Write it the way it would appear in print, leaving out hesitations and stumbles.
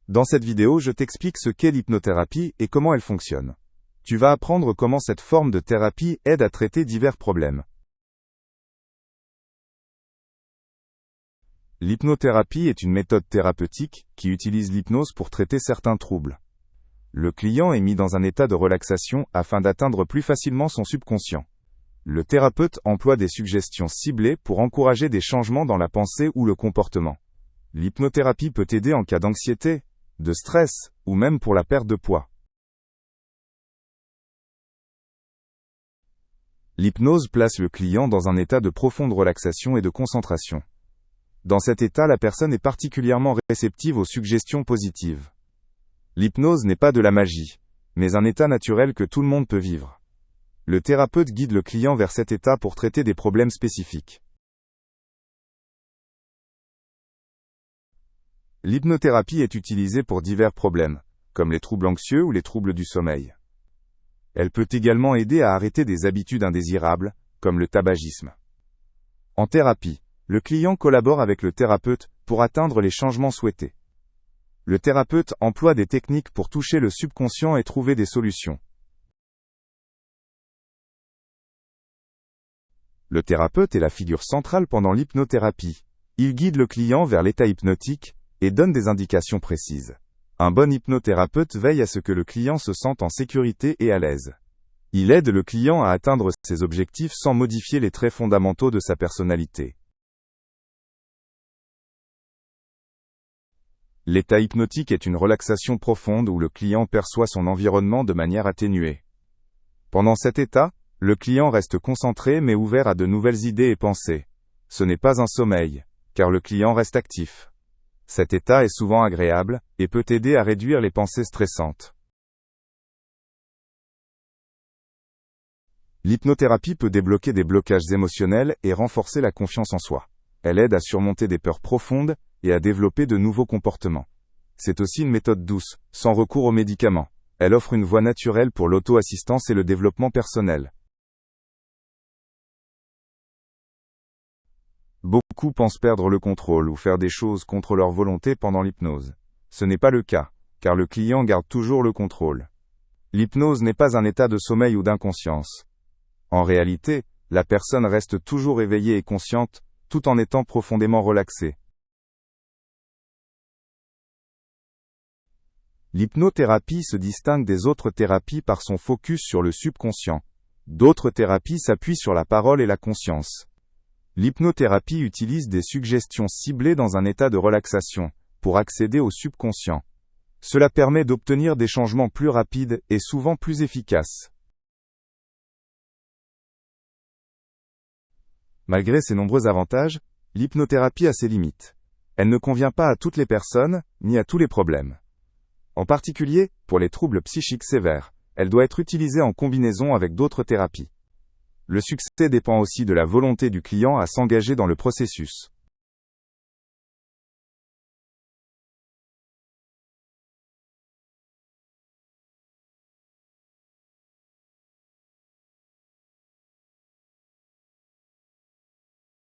Dans cette vidéo, je t'explique ce qu'est l'hypnothérapie et comment elle fonctionne. Tu vas apprendre comment cette forme de thérapie aide à traiter divers problèmes. L'hypnothérapie est une méthode thérapeutique qui utilise l'hypnose pour traiter certains troubles. Le client est mis dans un état de relaxation afin d'atteindre plus facilement son subconscient. Le thérapeute emploie des suggestions ciblées pour encourager des changements dans la pensée ou le comportement. L'hypnothérapie peut aider en cas d'anxiété, de stress, ou même pour la perte de poids. L'hypnose place le client dans un état de profonde relaxation et de concentration. Dans cet état, la personne est particulièrement réceptive aux suggestions positives. L'hypnose n'est pas de la magie, mais un état naturel que tout le monde peut vivre. Le thérapeute guide le client vers cet état pour traiter des problèmes spécifiques. L'hypnothérapie est utilisée pour divers problèmes, comme les troubles anxieux ou les troubles du sommeil. Elle peut également aider à arrêter des habitudes indésirables, comme le tabagisme. En thérapie, le client collabore avec le thérapeute pour atteindre les changements souhaités. Le thérapeute emploie des techniques pour toucher le subconscient et trouver des solutions. Le thérapeute est la figure centrale pendant l'hypnothérapie. Il guide le client vers l'état hypnotique et donne des indications précises. Un bon hypnothérapeute veille à ce que le client se sente en sécurité et à l'aise. Il aide le client à atteindre ses objectifs sans modifier les traits fondamentaux de sa personnalité. L'état hypnotique est une relaxation profonde où le client perçoit son environnement de manière atténuée. Pendant cet état, le client reste concentré mais ouvert à de nouvelles idées et pensées. Ce n'est pas un sommeil, car le client reste actif. Cet état est souvent agréable et peut aider à réduire les pensées stressantes. L'hypnothérapie peut débloquer des blocages émotionnels et renforcer la confiance en soi. Elle aide à surmonter des peurs profondes et à développer de nouveaux comportements. C'est aussi une méthode douce, sans recours aux médicaments. Elle offre une voie naturelle pour l'auto-assistance et le développement personnel. Beaucoup pensent perdre le contrôle ou faire des choses contre leur volonté pendant l'hypnose. Ce n'est pas le cas, car le client garde toujours le contrôle. L'hypnose n'est pas un état de sommeil ou d'inconscience. En réalité, la personne reste toujours éveillée et consciente, tout en étant profondément relaxée. L'hypnothérapie se distingue des autres thérapies par son focus sur le subconscient. D'autres thérapies s'appuient sur la parole et la conscience. L'hypnothérapie utilise des suggestions ciblées dans un état de relaxation, pour accéder au subconscient. Cela permet d'obtenir des changements plus rapides et souvent plus efficaces. Malgré ses nombreux avantages, l'hypnothérapie a ses limites. Elle ne convient pas à toutes les personnes, ni à tous les problèmes. En particulier, pour les troubles psychiques sévères, elle doit être utilisée en combinaison avec d'autres thérapies. Le succès dépend aussi de la volonté du client à s'engager dans le processus.